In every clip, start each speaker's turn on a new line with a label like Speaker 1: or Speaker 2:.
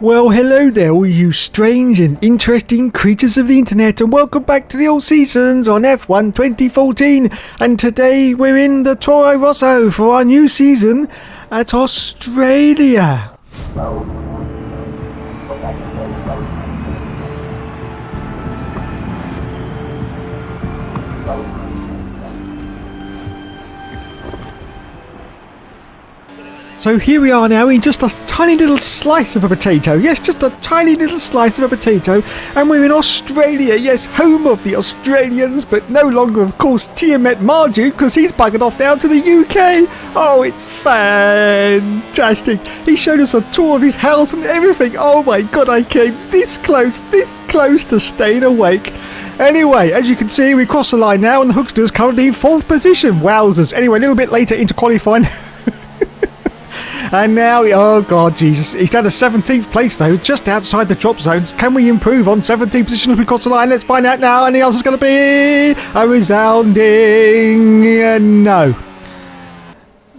Speaker 1: Well, hello there, all you strange and interesting creatures of the internet, and welcome back to the All Seasons on F1 2014. And today we're in the Toro Rosso for our new season at Australia. So here we are now in just a tiny little slice of a potato. Yes, just a tiny little slice of a potato. And we're in Australia. Yes, home of the Australians, but no longer, of course, Tiamat Marju, because he's buggered off now to the UK. Oh, it's fantastic. He showed us a tour of his house and everything. Oh my God, I came this close to staying awake. Anyway, as you can see, we crossed the line now and the Hookster's currently in 4th position. Wowzers. Anyway, a little bit later into qualifying. And now, oh God, Jesus, he's down to 17th place though, just outside the drop zones. Can we improve on 17th position as we cross the line? Let's find out now, and the answer's going to be a resounding no.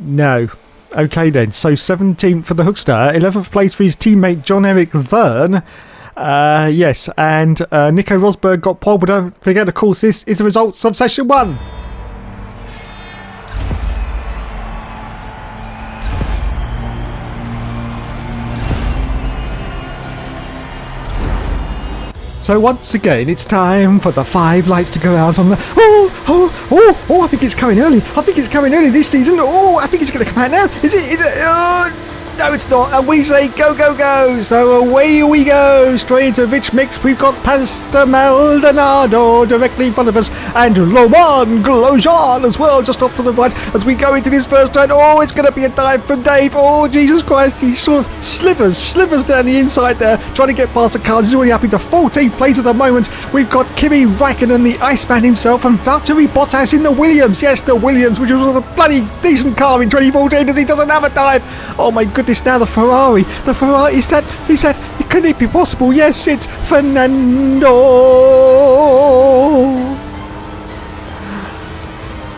Speaker 1: No. Okay then, so 17th for the Hookster, 11th place for his teammate John-Eric VERGNE. Yes, and Nico Rosberg got pole, but don't forget, of course, this is the results of session 1. So once again, it's time for the 5 lights to go out on the... Oh, I think it's coming early. This season. Oh, I think it's going to come out now. Is it? No, it's not. And we say go, go, go. So away we go. Straight into Rich Mix. We've got Pastor Maldonado directly in front of us. And Romain Grosjean as well, just off to the right as we go into this first turn. Oh, it's going to be a dive from Dave. Oh, Jesus Christ. He sort of slivers down the inside there, trying to get past the cars. He's already up into 14th place at the moment. We've got Kimi Räikkönen, the Iceman himself, and Valtteri Bottas in the Williams. Yes, the Williams, which was a bloody decent car in 2014, as he doesn't have a dive. Oh my goodness. Now the Ferrari, is that, can it be possible? Yes, it's Fernando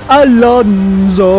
Speaker 1: Alonso.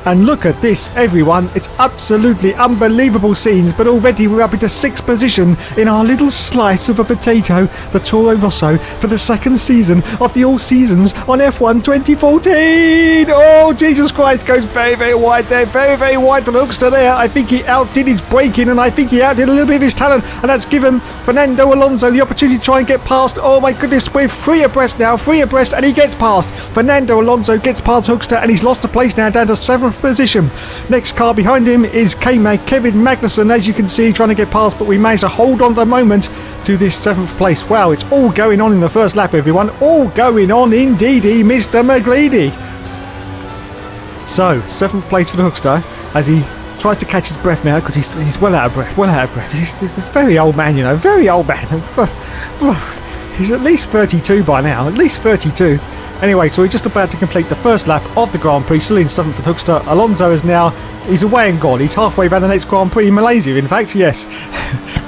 Speaker 1: And look at this, everyone. It's absolutely unbelievable scenes, but already we're up into 6th position in our little slice of a potato, the Toro Rosso, for the 2nd season of the All Seasons on F1 2014. Oh, Jesus Christ, goes very, very wide there. Very, very wide for the Hookster there. I think he outdid his braking, and I think he outdid a little bit of his talent, and that's given Fernando Alonso the opportunity to try and get past. Oh my goodness, we're 3 abreast now, and he gets past. Fernando Alonso gets past Hookster, and he's lost a place now, down to 7th position. Next car behind him is K-Mag Kevin Magnussen, as you can see, trying to get past, but we managed to hold on at the moment to this 7th place. Wow, it's all going on in the first lap, everyone. All going on indeedy, Mr. McGreedy. So, 7th place for the Hookster as he tries to catch his breath now, because he's well out of breath. He's this very old man, very old man. He's at least 32 by now, at least 32. Anyway, so we're just about to complete the first lap of the Grand Prix, still in 7th for Hookster. Alonso is now, he's away and gone. He's halfway around the next Grand Prix in Malaysia, in fact, yes.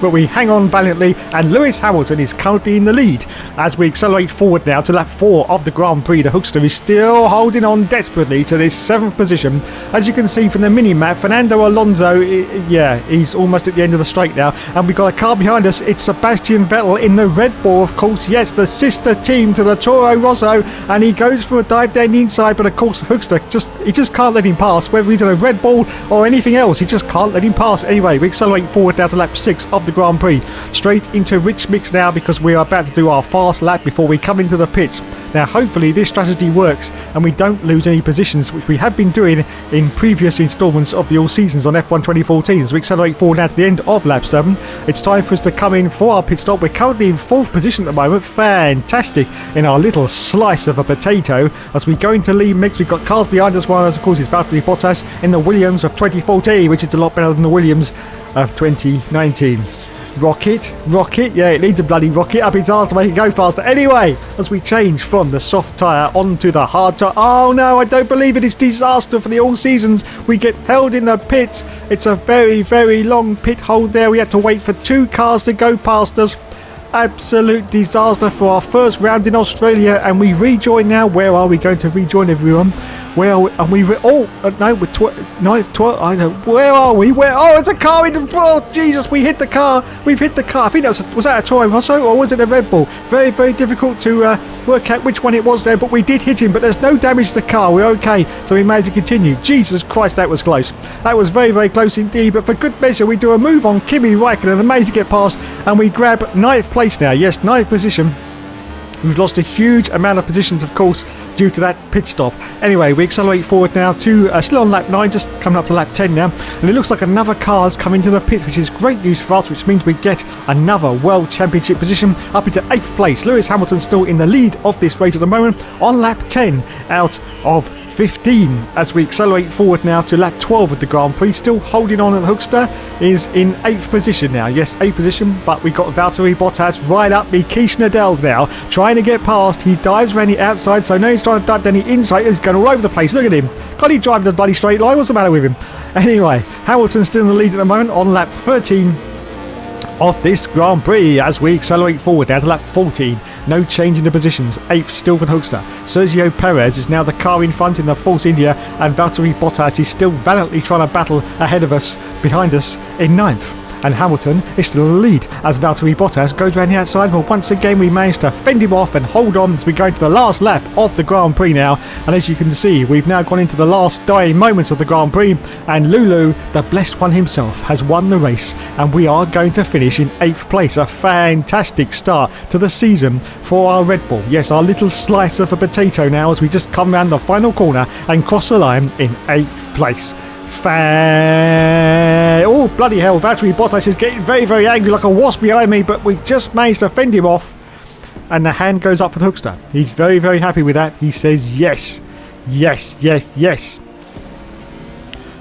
Speaker 1: But we hang on valiantly, and Lewis Hamilton is currently in the lead. As we accelerate forward now to lap 4 of the Grand Prix, the Hookster is still holding on desperately to this 7th position. As you can see from the mini-map, Fernando Alonso, he's almost at the end of the straight now. And we've got a car behind us. It's Sebastian Vettel in the Red Bull, of course. Yes, the sister team to the Toro Rosso. And he goes for a dive down the inside, but of course the Hookster just can't let him pass. Whether he's in a Red Bull or anything else, he just can't let him pass. Anyway, we accelerate forward now to lap 6 of the Grand Prix. Straight into Rich Mix now, because we are about to do our fast lap before we come into the pits. Now hopefully this strategy works and we don't lose any positions, which we have been doing in previous instalments of the All Seasons on F1 2014. As we accelerate forward now to the end of lap 7, it's time for us to come in for our pit stop. We're currently in 4th position at the moment. Fantastic in our little slice of a potato. As we go into lead mix, we've got cars behind us, while of course it's Valtteri Bottas in the Williams of 2014, which is a lot better than the Williams of 2019. Rocket, yeah, it needs a bloody rocket up its arse to make it go faster. Anyway, as we change from the soft tyre onto the hard tyre. Oh no, I don't believe it. It's disaster for the All Seasons. We get held in the pits. It's a very, very long pit hold there. We had to wait for 2 cars to go past us. Absolute disaster for our first round in Australia, and we rejoin now. Where are we going to rejoin, everyone? Where are we? And we've... Oh, no, we're 9, 12... I know. Where are we? Where... Oh, it's a car in the... Oh, Jesus, we hit the car. We've hit the car. I think that was that a Toro Rosso or was it a Red Bull? Very, very difficult to work out which one it was there, but we did hit him, but there's no damage to the car. We're okay, so we managed to continue. Jesus Christ, that was close. That was very, very close indeed, but for good measure, we do a move on Kimi Räikkönen and manage to get past, and we grab 9th place now. Yes, 9th position. We've lost a huge amount of positions, of course, due to that pit stop. Anyway, we accelerate forward now to still on lap 9, just coming up to lap 10 now. And it looks like another car's come into the pit, which is great news for us, which means we get another World Championship position up into 8th place. Lewis Hamilton still in the lead of this race at the moment on lap 10 out of 15 as we accelerate forward now to lap 12 of the Grand Prix. Still holding on at the Hookster is in 8th position now. Yes, 8th position, but we got Valtteri Bottas right up me. Keith Nadell's now trying to get past. He dives around the outside, so now he's trying to dive down the inside. He's going all over the place. Look at him. Can't he drive the bloody straight line? What's the matter with him? Anyway, Hamilton's still in the lead at the moment on lap 13 of this Grand Prix as we accelerate forward now to lap 14. No change in the positions. 8th still for the Hookster. Sergio Perez is now the car in front in the Force India, and Valtteri Bottas is still valiantly trying to battle ahead of us, behind us in 9th. And Hamilton is still in the lead as Valtteri Bottas goes around the outside. Well, once again we managed to fend him off and hold on as we go into the last lap of the Grand Prix now. And as you can see, we've now gone into the last dying moments of the Grand Prix, and Lulu, the blessed one himself, has won the race, and we are going to finish in 8th place. A fantastic start to the season for our Red Bull. Yes, our little slice of a potato now as we just come round the final corner and cross the line in 8th place. Oh, bloody hell, Valtteri Bottas is getting very, very angry like a wasp behind me, but we just managed to fend him off, and the hand goes up for the Hookster. He's very, very happy with that. He says yes, yes, yes, yes.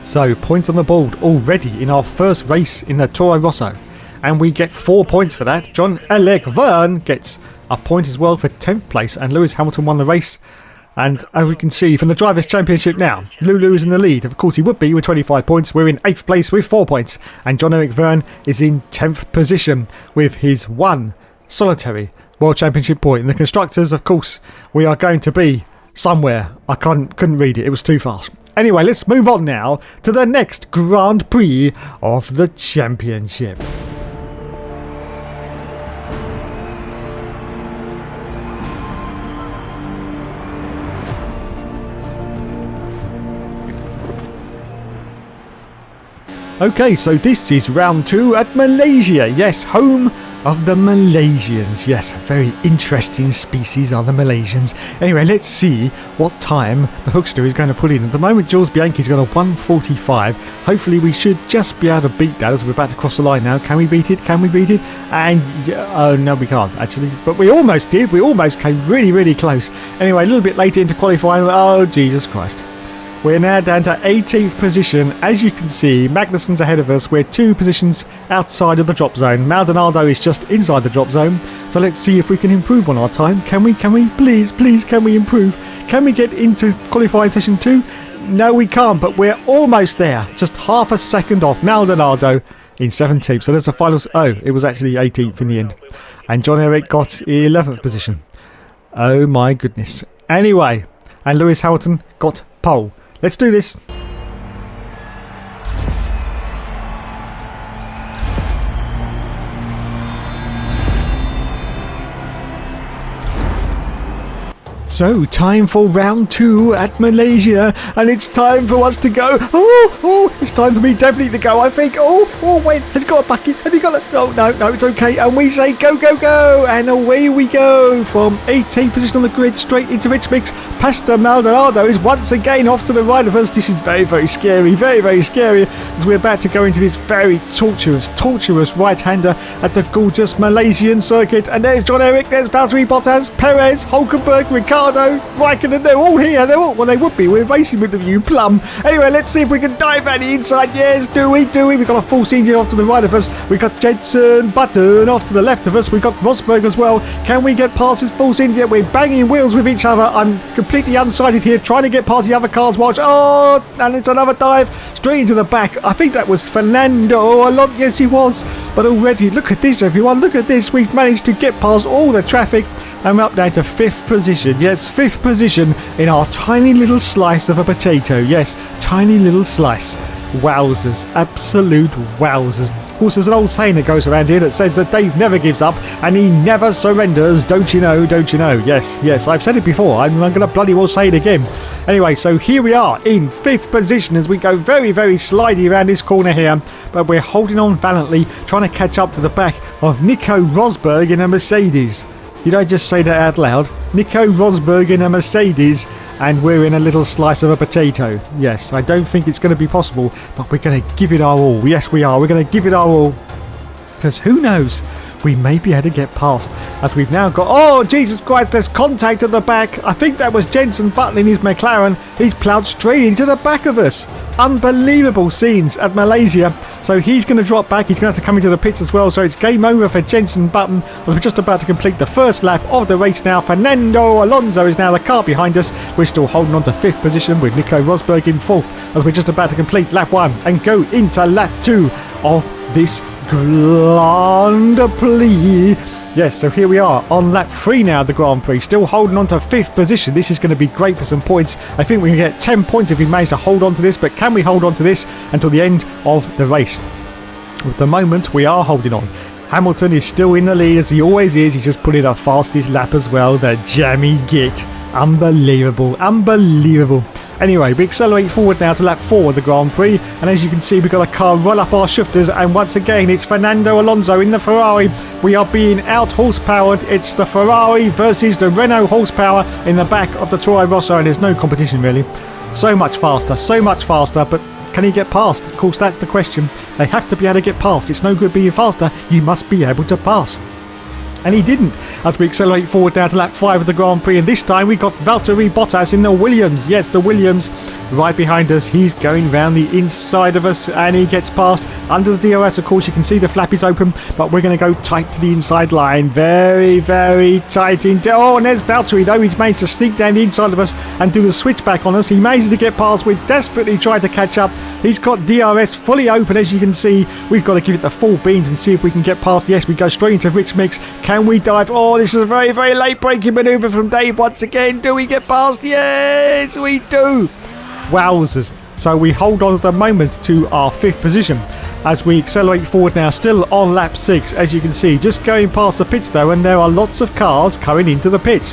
Speaker 1: So, points on the board already in our first race in the Toro Rosso, and we get 4 points for that. Jean-Éric Vergne gets a point as well for 10th place, and Lewis Hamilton won the race. And as we can see from the Drivers' Championship now, Lulu is in the lead. Of course he would be with 25 points. We're in 8th place with 4 points. And Jean-Éric Vergne is in 10th position with his one solitary World Championship point. In the Constructors, of course, we are going to be somewhere. I couldn't read it. It was too fast. Anyway, let's move on now to the next Grand Prix of the Championship. Okay, so this is round 2 at Malaysia. Yes, home of the Malaysians. Yes, a very interesting species are the Malaysians. Anyway, let's see what time the Hookster is going to put in. At the moment, Jules Bianchi's got a 1:45. Hopefully, we should just be able to beat that as we're about to cross the line now. Can we beat it? Can we beat it? And, oh, no, we can't, actually. But we almost did. We almost came really, really close. Anyway, a little bit later into qualifying. Oh, Jesus Christ. We're now down to 18th position. As you can see, Magnussen's ahead of us. We're 2 positions outside of the drop zone. Maldonado is just inside the drop zone. So let's see if we can improve on our time. Can we? Please, can we improve? Can we get into qualifying session 2? No, we can't, but we're almost there. Just half a second off Maldonado in 17th. So there's a final... Oh, it was actually 18th in the end. And Jean-Éric got 11th position. Oh my goodness. Anyway, and Lewis Hamilton got pole. Let's do this. So, time for round 2 at Malaysia, and it's time for us to go. Oh, it's time for me definitely to go, I think. Oh, wait, has he got a bucket? Have you got a... Oh, no, it's okay. And we say go, and away we go from 18th position on the grid straight into Rich Mix. Pastor Maldonado is once again off to the right of us. This is very, very scary, very, very scary, as we're about to go into this very torturous right-hander at the gorgeous Malaysian circuit. And there's Jean-Éric, there's Valtteri Bottas, Perez, Hulkenberg, Ricardo, Räikkönen, they're all here. Well, they would be. We're racing with them, you plum. Anyway, let's see if we can dive at the inside. Yes, do we? We've got a full engine off to the right of us. We've got Jensen Button off to the left of us. We've got Rosberg as well. Can we get past this full engine? We're banging wheels with each other. I'm completely unsighted here, trying to get past the other cars. Watch. Oh, and it's another dive straight into the back. I think that was Fernando Alonso. Yes, he was. But already, look at this, everyone. Look at this. We've managed to get past all the traffic, and we're up now to 5th position. Yes, 5th position in our tiny little slice of a potato. Yes, tiny little slice. Wowzers, absolute wowzers. Of course, there's an old saying that goes around here that says that Dave never gives up and he never surrenders. Don't you know? Don't you know? Yes, I've said it before. I'm going to bloody well say it again. Anyway, so here we are in 5th position as we go very, very slidey around this corner here. But we're holding on valiantly, trying to catch up to the back of Nico Rosberg in a Mercedes. Did I just say that out loud? Nico Rosberg in a Mercedes, and we're in a little slice of a potato. Yes, I don't think it's going to be possible, but we're going to give it our all. Yes, we are. We're going to give it our all. Because who knows? We may be able to get past, as we've now got... Oh, Jesus Christ, there's contact at the back. I think that was Jenson Button in his McLaren. He's ploughed straight into the back of us. Unbelievable scenes at Malaysia. So he's going to drop back. He's going to have to come into the pits as well. So it's game over for Jenson Button as we're just about to complete the first lap of the race now. Fernando Alonso is now the car behind us. We're still holding on to 5th position with Nico Rosberg in 4th as we're just about to complete lap 1 and go into lap 2 of this Grand Prix. Yes, so here we are on lap 3 now of the Grand Prix, still holding on to 5th position. This is going to be great for some points. I think we can get 10 points if we manage to hold on to this, but can we hold on to this until the end of the race? At the moment, we are holding on. Hamilton is still in the lead, as he always is. He's just put in a fastest lap as well, the jammy git. Unbelievable, unbelievable. Anyway, we accelerate forward now to lap 4 of the Grand Prix, and as you can see, we've got a car right up our shifters, and once again, it's Fernando Alonso in the Ferrari. We are being out-horsepowered. It's the Ferrari versus the Renault horsepower in the back of the Toro Rosso, and there's no competition really. So much faster, but can he get past? Of course, that's the question. They have to be able to get past. It's no good being faster. You must be able to pass. And he didn't, as we accelerate forward now to lap 5 of the Grand Prix, and this time we got Valtteri Bottas in the Williams. Yes, the Williams right behind us. He's going round the inside of us, and he gets past under the DRS. Of course, you can see the flap is open, but we're going to go tight to the inside line. Very, very tight. Oh, and there's Valtteri, though. He's managed to sneak down the inside of us and do the switchback on us. He managed to get past. We're desperately trying to catch up. He's got DRS fully open, as you can see. We've got to give it the full beans and see if we can get past. Yes, we go straight into Rich Mix. Can we dive? Oh, this is a very, very late braking manoeuvre from Dave once again. Do we get past? Yes, we do. Wowzers. So we hold on at the moment to our 5th position as we accelerate forward now, still on lap 6, as you can see. Just going past the pits though, and there are lots of cars coming into the pits.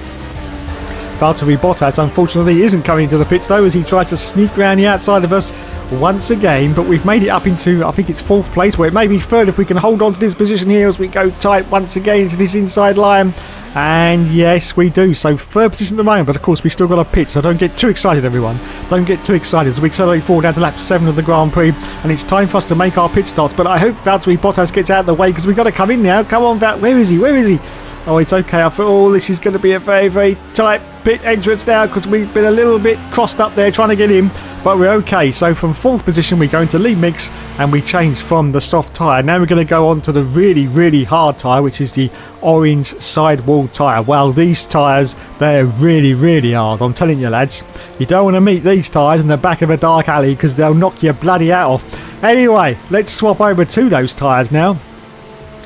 Speaker 1: Valtteri Bottas unfortunately isn't coming into the pits though, as he tries to sneak around the outside of us once again, but we've made it up into, I think it's 4th place, where it may be 3rd if we can hold on to this position here as we go tight once again into this inside line. And yes, we do. So 3rd position at the moment, but of course we still got a pit, so don't get too excited, everyone. Don't get too excited as we accelerate forward down to lap 7 of the Grand Prix, and it's time for us to make our pit stops. But I hope Valtteri Bottas gets out of the way, because we've got to come in now. Come on, Val. Where is he? Where is he? Oh, it's okay. I thought, oh, this is going to be a very, very tight pit entrance now, because we've been a little bit crossed up there trying to get in, but we're okay. So from 4th position we go into lead mix, and we change from the soft tyre. Now we're going to go on to the really, really hard tyre, which is the orange sidewall tyre. Well, these tyres, they're really, really hard. I'm telling you, lads, you don't want to meet these tyres in the back of a dark alley, because they'll knock your bloody hat off. Anyway, let's swap over to those tyres now.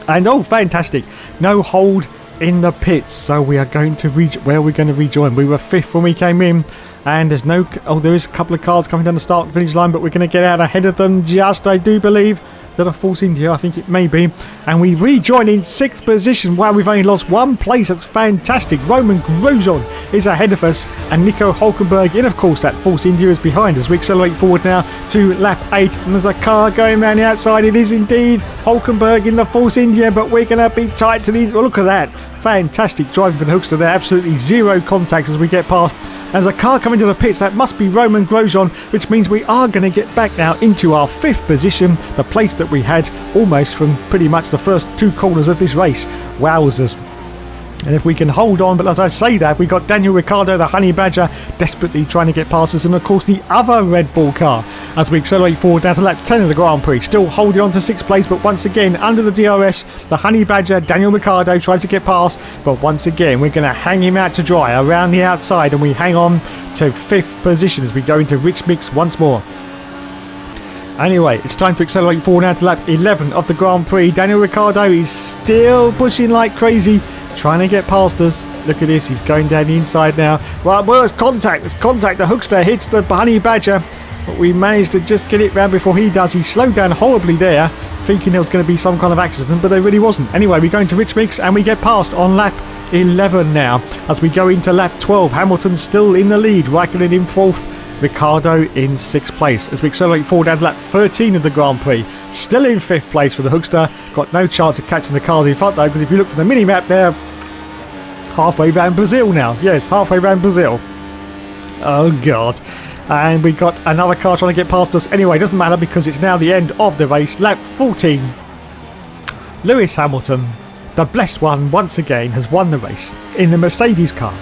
Speaker 1: And oh, fantastic, no hold in the pits, so we are going to where we're going to rejoin. We were 5th when we came in, and there's no, oh, there is a couple of cars coming down the start finish line, but we're going to get out ahead of them just, I do believe, that a Force India, I think it may be, and we rejoin in 6th position. Wow, we've only lost 1 place. That's fantastic. Roman Grosjean is ahead of us, and Nico Hulkenberg in, of course, that Force India is behind us. We accelerate forward now to lap 8, and there's a car going around the outside. It is indeed Hulkenberg in the Force India, but we're going to be tight to these. Oh, look at that. Fantastic driving for the Hookster there. Absolutely zero contact as we get past. There's a car coming to the pits. That must be Roman Grosjean, which means we are going to get back now into our 5th position, the place that we had almost from pretty much the first 2 corners of this race. Wowzers. And if we can hold on, but as I say that, we've got Daniel Ricciardo, the Honey Badger, desperately trying to get past us, and of course the other Red Bull car as we accelerate forward down to lap 10 of the Grand Prix, still holding on to 6th place, but once again under the DRS, the Honey Badger, Daniel Ricciardo, tries to get past, but once again we're going to hang him out to dry around the outside, and we hang on to 5th position as we go into Rich Mix once more. Anyway, it's time to accelerate forward now to lap 11 of the Grand Prix. Daniel Ricciardo is still pushing like crazy. trying to get past us. Look at this, he's going down the inside now. Well, it's contact. It's contact. The hookster hits the honey badger. But we managed to just get it round before he does. He slowed down horribly there, thinking there was going to be some kind of accident, but there really wasn't. Anyway, we go into Rich Mix and we get past on lap 11 now. As we go into lap 12, Hamilton still in the lead, Raikkonen in 4th, Ricciardo in 6th place. As we accelerate forward down to lap 13 of the Grand Prix, still in 5th place for the hookster. Got no chance of catching the cars in front though, because if you look from the mini-map there, halfway around Brazil now. Yes, halfway around Brazil. Oh God. And we got another car trying to get past us. Anyway, it doesn't matter because it's now the end of the race. Lap 14. Lewis Hamilton, the blessed one, once again has won the race in the Mercedes car.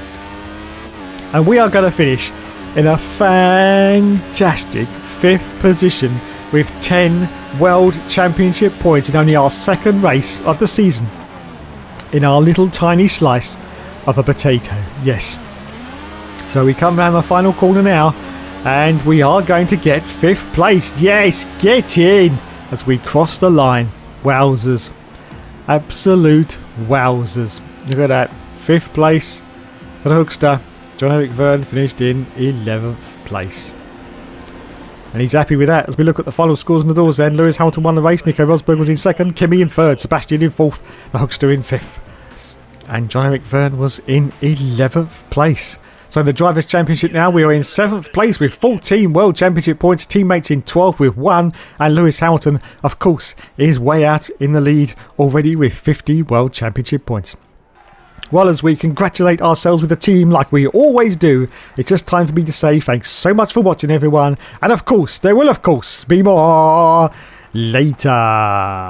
Speaker 1: And we are going to finish in a fantastic 5th position with 10 World Championship points in only our 2nd race of the season. In our little tiny slice of a potato. Yes. So we come round the final corner now. And we are going to get 5th place. Yes, get in. As we cross the line. Wowzers. Absolute wowzers. Look at that. 5th place for the hookster. Jean-Eric Vergne finished in 11th place. And he's happy with that. As we look at the final scores on the doors then. Lewis Hamilton won the race. Nico Rosberg was in 2nd. Kimi in 3rd. Sebastian in 4th. The hookster in 5th. And Jean-Eric Vergne was in 11th place. So in the Drivers' Championship now, we are in 7th place with 14 World Championship points. Teammates in 12th with 1. And Lewis Hamilton, of course, is way out in the lead already with 50 World Championship points. Well, as we congratulate ourselves with the team like we always do, it's just time for me to say thanks so much for watching, everyone. And of course, there will, of course, be more later.